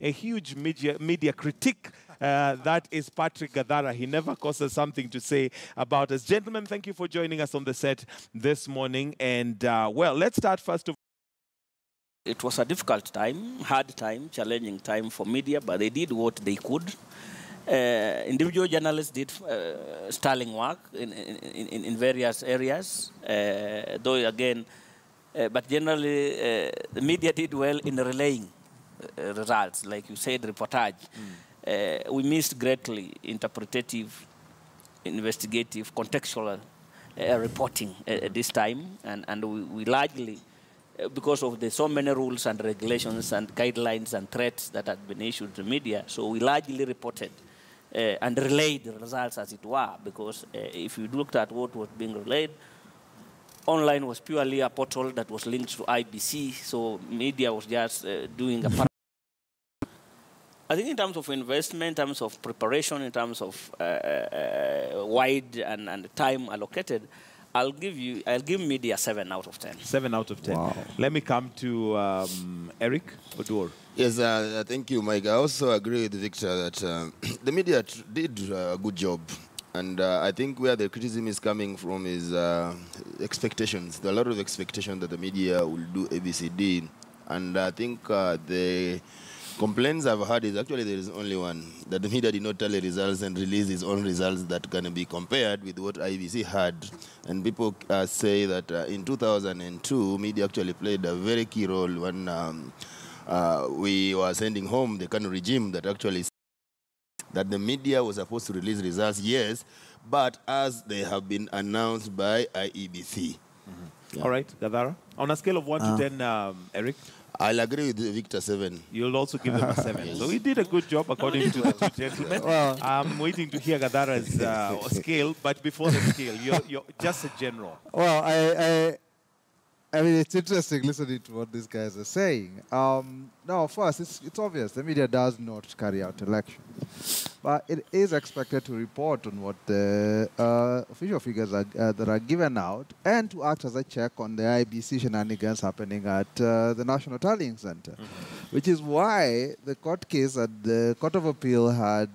a huge media critic. That is Patrick Gadara. He never causes something to say about us. Gentlemen, thank you for joining us on the set this morning. And, well, let's start first of all. It was a difficult time, hard time, challenging time for media, but they did what they could. Individual journalists did sterling work in various areas, though again, but generally the media did well in relaying results, like you said, reportage. We missed greatly interpretative, investigative, contextual reporting at this time, and we largely, because of the so many rules and regulations and guidelines and threats that had been issued to the media, so we largely reported and relayed the results as it were, because if you looked at what was being relayed, online was purely a portal that was linked to IBC, so media was just doing a part. I think in terms of investment, in terms of preparation, in terms of wide and time allocated, I'll give media 7 out of 10. 7 out of 10. Wow. Let me come to Eric Odur. Yes, thank you, Mike. I also agree with Victor that the media did a good job. And I think where the criticism is coming from is expectations. There are a lot of expectations that the media will do ABCD. And I think the complaints I've heard is actually there is only one, that the media did not tell the results and release its own results that can be compared with what IBC had. And people say that in 2002, media actually played a very key role when we were sending home the Kanu regime that actually said that the media was supposed to release results, yes, but as they have been announced by IEBC. Yeah. All right, Gadara. On a scale of 1 to 10, Eric? I'll agree with Victor 7. You'll also give them a 7. Yes. So we did a good job according to the two gentlemen. Well, I'm waiting to hear Gadara's scale, but before the scale, you're just a general. Well, I mean, it's interesting listening to what these guys are saying. Now, first, it's obvious the media does not carry out elections. But it is expected to report on what the official figures that are given out and to act as a check on the IBC shenanigans happening at the National Tallying Center, which is why the court case that the Court of Appeal had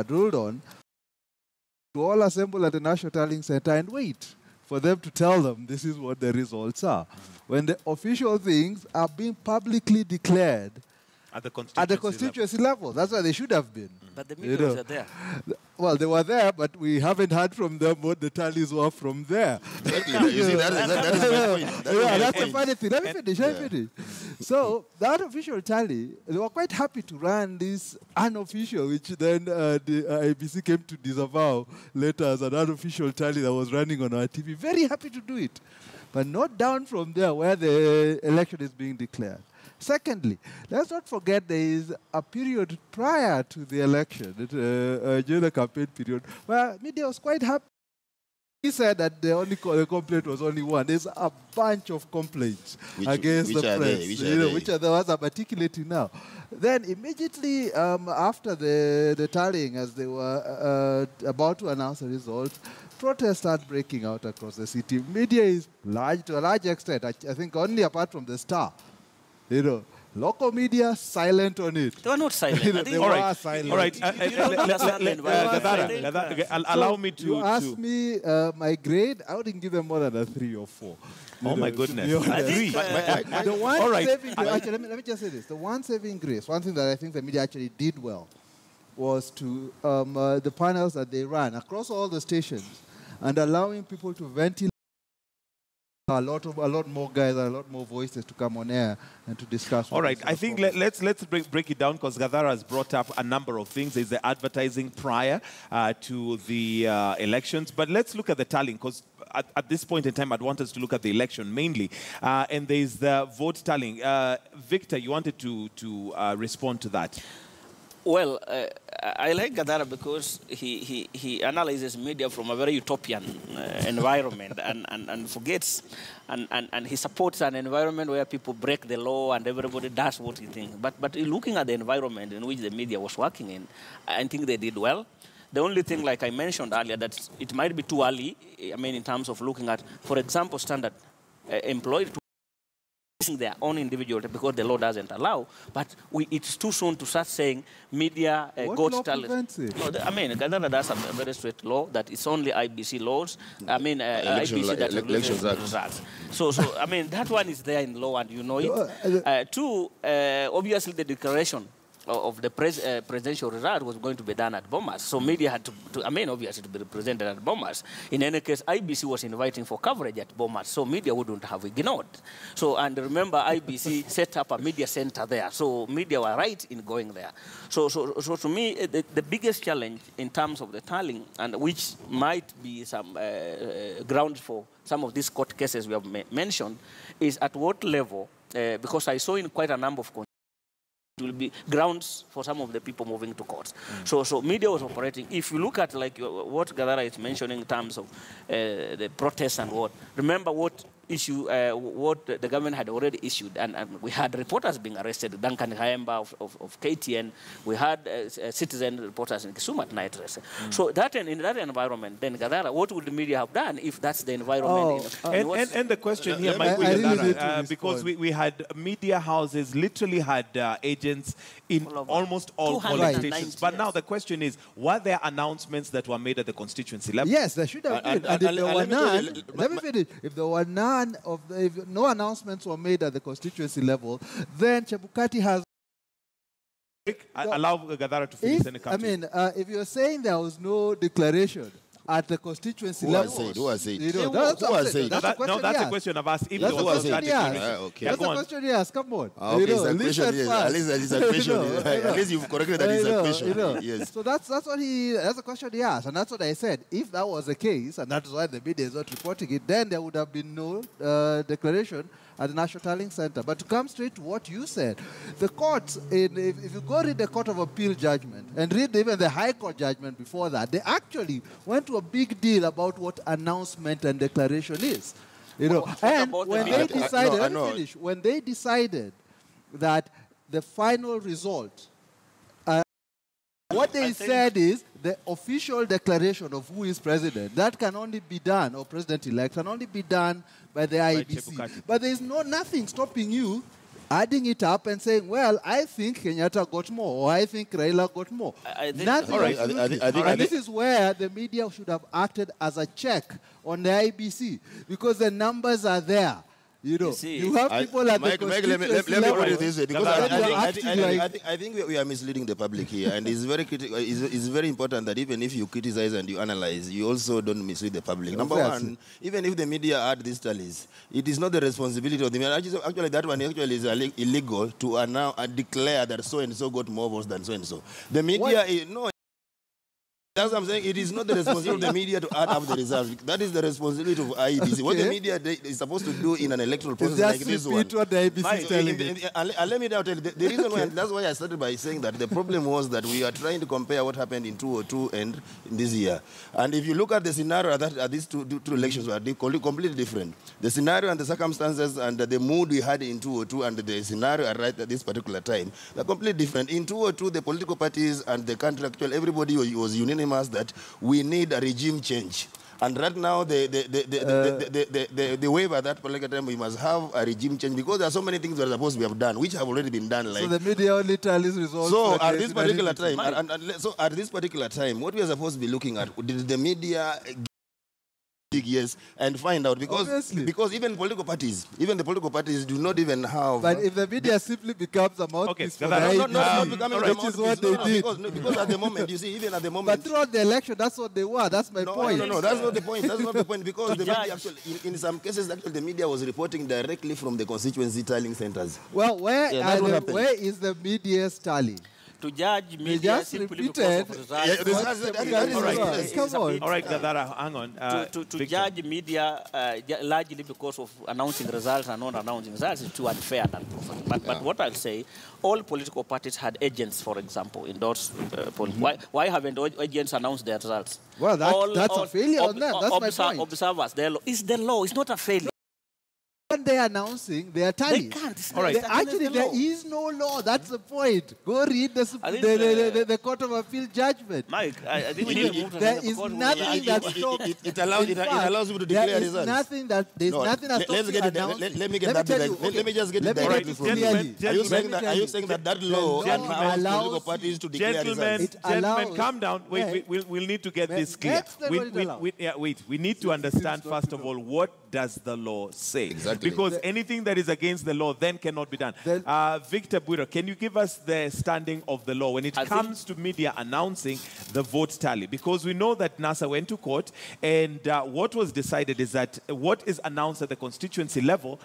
ruled on to all assemble at the National Tallying Center and wait for them to tell them this is what the results are. When the official things are being publicly declared at the constituency level. That's why they should have been. But the media are there. Well, they were there, but we haven't heard from them what the tallies were from there. Exactly. You see, that is my point. That's the funny thing. Let me finish. So, the unofficial tally, they were quite happy to run this unofficial, which then the IBC came to disavow later as an unofficial tally that was running on our TV. Very happy to do it. But not down from there where the election is being declared. Secondly, let's not forget there is a period prior to the election, during the campaign period, where media was quite happy. He said that the complaint was only one. There's a bunch of complaints against the press, which are the ones I'm articulating now. Then immediately after the tallying, as they were about to announce the results, protests start breaking out across the city. Media is to a large extent, I think only apart from the Star. Local media silent on it. They were not silent. They were silent. All right. Allow me to... You asked me my grade, I wouldn't give them more than a 3 or 4. Oh, my goodness. The one saving grace, actually, let me just say this. The one saving grace, one thing that I think the media actually did well, was to the panels that they ran across all the stations and allowing people to ventilate. A lot more guys, a lot more voices to come on air and to discuss. All right, I think let's break it down, because Gadara has brought up a number of things. There's the advertising prior to the elections, but let's look at the tallying, because at this point in time, I'd want us to look at the election mainly, and there's the vote tallying. Victor, you wanted to respond to that. Well, I like Gadara because he analyzes media from a very utopian environment and forgets, and he supports an environment where people break the law and everybody does what he thinks. But looking at the environment in which the media was working in, I think they did well. The only thing, like I mentioned earlier, that it might be too early, I mean, in terms of looking at, for example, standard employed releasing their own individual because the law doesn't allow. But it's too soon to start saying media What law talent. prevents it? No, I mean, Ghana does a very strict law that it's only IBC laws. I mean, IBC that releases results. So, I mean, that one is there in law and you know it. Two, obviously the declaration of the presidential result was going to be done at Bomas. So media had obviously to be represented at Bomas. In any case, IBC was inviting for coverage at Bomas, so media wouldn't have ignored. So, and remember, IBC set up a media center there, so media were right in going there. So to me, the biggest challenge in terms of the tallying, and which might be some grounds for some of these court cases we have mentioned, is at what level, because I saw in quite a number of will be grounds for some of the people moving to courts. So media was operating. If you look at like what Gadara is mentioning in terms of the protests and what, remember what issue, what the government had already issued, and we had reporters being arrested, Duncan Haemba of KTN, we had citizen reporters in Kisumu at night arrested. So that in that environment, then Gadara, what would the media have done if that's the environment? And the question here might be, Gadara, because we had media houses literally had agents in almost all polling stations. But now the question is, were there announcements that were made at the constituency level? Yes, there should have been. And if there were none, let me finish. If there were none if no announcements were made at the constituency level, then Chebukati has. Allow Gadara to finish. If you're saying there was no declaration at the constituency level. Who has said? That's a question I've asked. If that's the question he asked. Okay. That's the question he asked. Come on. Okay, it's a question. Yes. At least it's a question. At least you've corrected that it's a question. Yes. So that's the question he asked, and that's what I said. If that was the case, and that's why the media is not reporting it, then there would have been no declaration at the National Tallying Center. But to come straight to what you said, the courts, if you go read the Court of Appeal judgment and read even the High Court judgment before that, they actually went to a big deal about what announcement and declaration is. And when they decided, when they decided that the final result, what they said is the official declaration of who is president, that can only be done, or president-elect, can only be done by the IBC. But there is nothing stopping you adding it up and saying, well, I think Kenyatta got more, or I think Raila got more. And this is where the media should have acted as a check on the IBC, because the numbers are there. You have people at the constituency let me put it this way, because I think we are misleading the public here, and it's very critical. It's very important that even if you criticize and you analyze, you also don't mislead the public. Number one, even if the media add these tallies, it is not the responsibility of the media. Actually, that one actually is illegal to now declare that so and so got more votes than so and so. The media that's what I'm saying. It is not the responsibility of the media to add up the results. That is the responsibility of IEBC. What the media is supposed to do in an electoral process like this one. What the IEBC is telling you. And let me now tell you, the reason why, that's why I started by saying that the problem was that we are trying to compare what happened in 2002 and in this year. And if you look at the scenario that these two elections were completely different. The scenario and the circumstances and the mood we had in 2002 and the scenario right at this particular time, they're completely different. In 2002, the political parties and the country, actually, everybody was unanimous that we need a regime change. And right now, the waiver that particular time, we must have a regime change because there are so many things that are supposed to be done, which have already been done. Like, so the media only tallies results. So at this particular time, at this particular time, what we are supposed to be looking at, did the media yes and find out, because even political parties, the political parties do not even have. But if the media simply becomes a mouthpiece for the not becoming which is what they did. Because at the moment, you see, even at the moment. But throughout the election, that's what they were. That's my point. No, that's not the point. That's not the point, because the media actually, in some cases, actually, the media was reporting directly from the constituency tallying centers. Well, where is the media's tally? To judge media simply because of results. All right, Gadara, hang on. To judge media largely because of announcing results and not announcing results is too unfair and unprofitable. But what I'll say, all political parties had agents, for example, in those why haven't agents announced their results? Well, that's a failure on them. That's my point. Observers, is the law. It's not a failure. One they announcing their tallies? They can't. All right. Actually, there is no law. That's the point. Go read the Court of Appeal judgment. Mike, I think we need to move to There another is because nothing that stops. It allows you to declare There is results. nothing that there's No, nothing that stops let's get you it. announcing. Let me get that. Let me just get it Let me directly get from it you. clearly. Are you saying that that law allows political parties to declare Gentlemen, results? gentlemen, calm down. Wait, Yeah. we'll need to get this clear. Let's let it allow. Wait. We need to understand, first of all, what does the law say? Exactly. Because anything that is against the law then cannot be done. Victor Buiro, can you give us the standing of the law when it comes to media announcing the vote tally? Because we know that NASA went to court, and what was decided is that what is announced at the constituency level.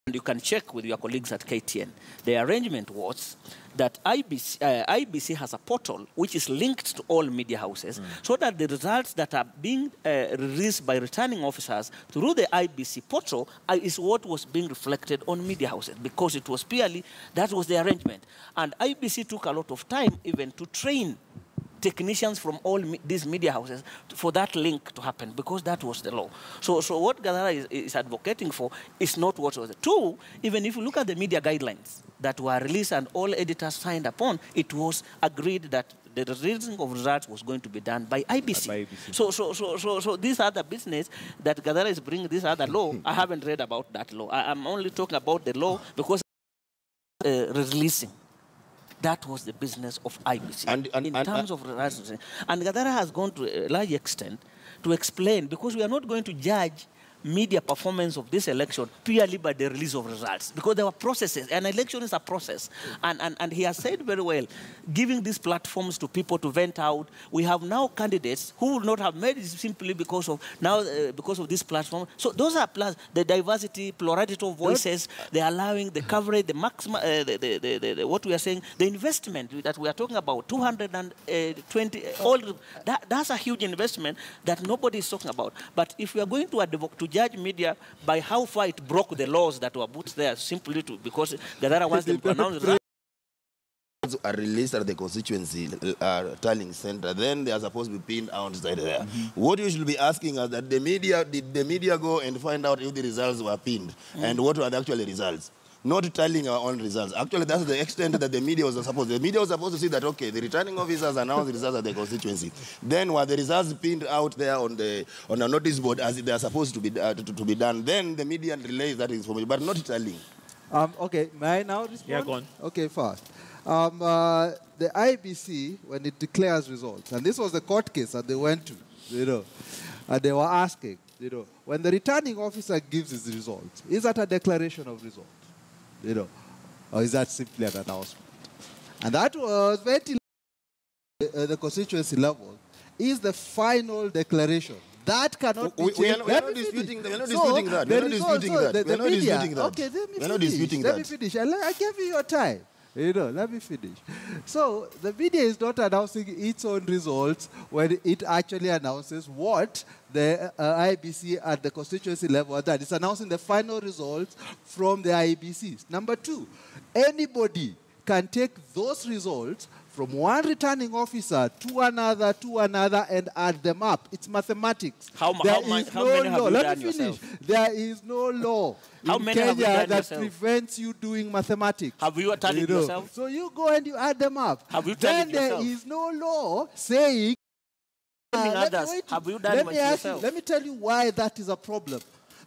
and you can check with your colleagues at KTN. The arrangement was that IBC has a portal which is linked to all media houses so that the results that are being released by returning officers through the IBC portal is what was being reflected on media houses, because it was purely, that was the arrangement. And IBC took a lot of time even to train technicians from all these media houses for that link to happen, because that was the law. So what Gadara is advocating for is not what was. Two, even if you look at the media guidelines that were released and all editors signed upon, it was agreed that the releasing of results was going to be done by IBC. By IBC. So this other business that Gadara is bringing, this other law, I haven't read about that law. I'm only talking about the law because releasing. That was the business of IBC in terms of results. And Gadara has gone to a large extent to explain, because we are not going to judge media performance of this election purely by the release of results, because there were processes. An election is a process. And he has said very well, giving these platforms to people to vent out. We have now candidates who would not have made it simply because of because of this platform. So those are the diversity, plurality of voices, the allowing, the coverage, the maximum, what we are saying, the investment that we are talking about, 220, that's a huge investment that nobody is talking about. But if we are going to judge media by how far it broke the laws that were put there simply because Gadara wants them to announce results. Are released at the constituency tallying center, then they are supposed to be pinned outside there. What you should be asking is that did the media go and find out if the results were pinned and what were the actual results? Not tallying our own results. Actually, that's the extent that the media was supposed to. The media was supposed to see that, okay, the returning officers announced the results at the constituency. Then were the results pinned out there on a notice board as they are supposed to be done, then the media relays that information, but not tallying. Okay, may I now respond? Yeah, go on. Okay, first. The IBC, when it declares results, and this was the court case that they went to, and they were asking, when the returning officer gives his results, is that a declaration of results? Or is that simply an announcement? And that was ventilated at the constituency level, is the final declaration. That cannot be changed. We are not disputing that. We are not disputing that. We are not disputing that. We are not disputing that. Okay, we are not disputing that. Let me finish. I gave you your time. Let me finish. So the media is not announcing its own results when it actually announces what the IBC at the constituency level are done. It's announcing the final results from the IBCs. Number two, anybody can take those results from one returning officer to another, and add them up. It's mathematics. How many have you done yourself? There is no law in Kenya that prevents you doing mathematics. Have you tallied yourself? So you go and you add them up. Have you tallied yourself? There is no law saying... Have you done it yourself? Let me tell you why that is a problem.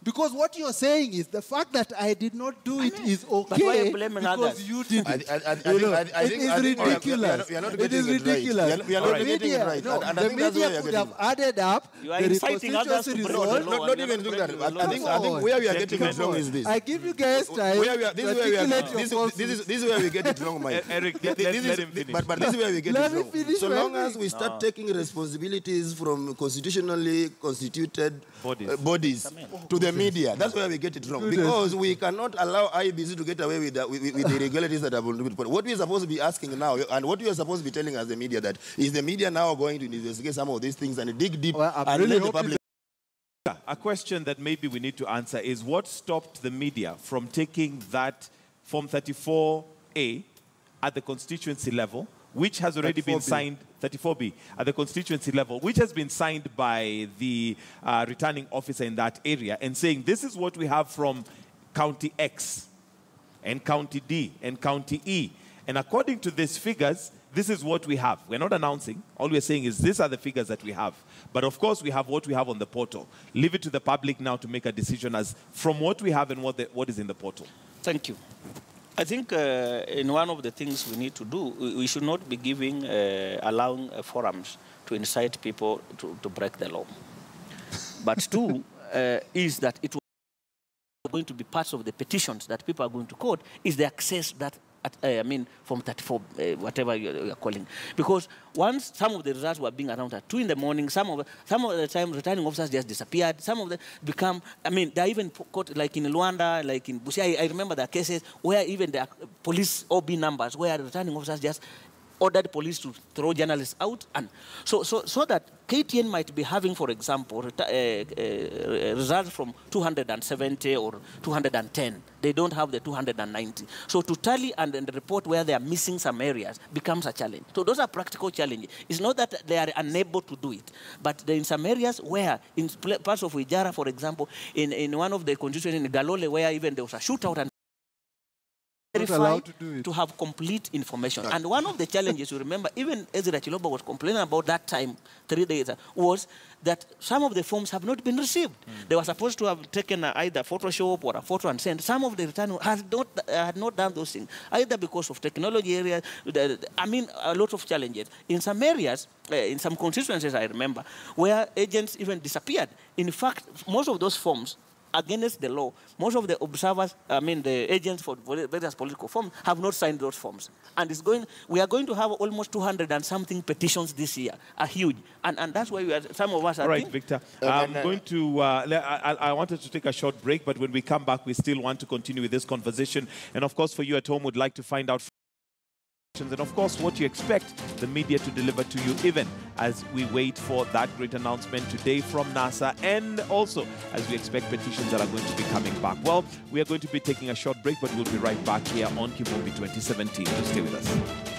Because what you're saying is the fact that I did not do it is okay but why are you blaming because others? you did it. It is ridiculous. It is ridiculous. We are not getting it right. The media could have added up you are inciting others to break the law. Not even doing that. I think where we are getting it wrong is this. I give you guys time. This is where we get it wrong, Mike. Eric, let him finish. But this is where we get it wrong. So long as we start taking responsibilities from constitutionally constituted bodies to the media, that's where we get it wrong. Because we cannot allow IBC to get away with the irregularities that have been put. What we are supposed to be asking now, and what we are supposed to be telling as the media, that is the media now going to investigate some of these things and dig deep and let the public. A question that maybe we need to answer is what stopped the media from taking that Form 34A at the constituency level, which has already been 34B. signed, 34B, at the constituency level, which has been signed by the returning officer in that area, and saying this is what we have from County X, and County D, and County E. And according to these figures, this is what we have. We're not announcing. All we're saying is these are the figures that we have. But of course, we have what we have on the portal. Leave it to the public now to make a decision as from what we have and what is in the portal. Thank you. I think in one of the things we need to do, we should not be giving, allowing forums to incite people to break the law. But two is that it was going to be parts of the petitions that people are going to court is the access that, from 34, whatever you're calling. Because once some of the results were being announced at 2 in the morning, some of the time returning officers just disappeared. Some of them become, they're even caught, like in Luanda, like in Busia. I remember the cases where even the police OB numbers, where the returning officers just ordered police to throw journalists out. And so that KTN might be having, for example, results from 270 or 210. They don't have the 290. So to tally and report where they are missing some areas becomes a challenge. So those are practical challenges. It's not that they are unable to do it, but in some areas where, in parts of Wijara, for example, in one of the constituencies in Galole, where even there was a shootout and to have complete information. And one of the challenges, you remember, even Ezra Chiloba was complaining about that time, 3 days, was that some of the forms have not been received. They were supposed to have taken either Photoshop or a photo and sent. Some of the return had not done those things, either because of technology areas, a lot of challenges. In some areas, in some constituencies, I remember, where agents even disappeared. In fact, most of those forms, against the law, most of the observers, the agents for various political forms, have not signed those forms. And we are going to have almost 200 and something petitions this year, are huge. And that's why some of us are. All right, Victor. I'm going to, I wanted to take a short break, but when we come back, we still want to continue with this conversation. And of course, for you at home, would like to find out and of course what you expect the media to deliver to you, even as we wait for that great announcement today from NASA, and also as we expect petitions that are going to be coming back. Well, we are going to be taking a short break, but we'll be right back here on Kivumbi 2017. So stay with us.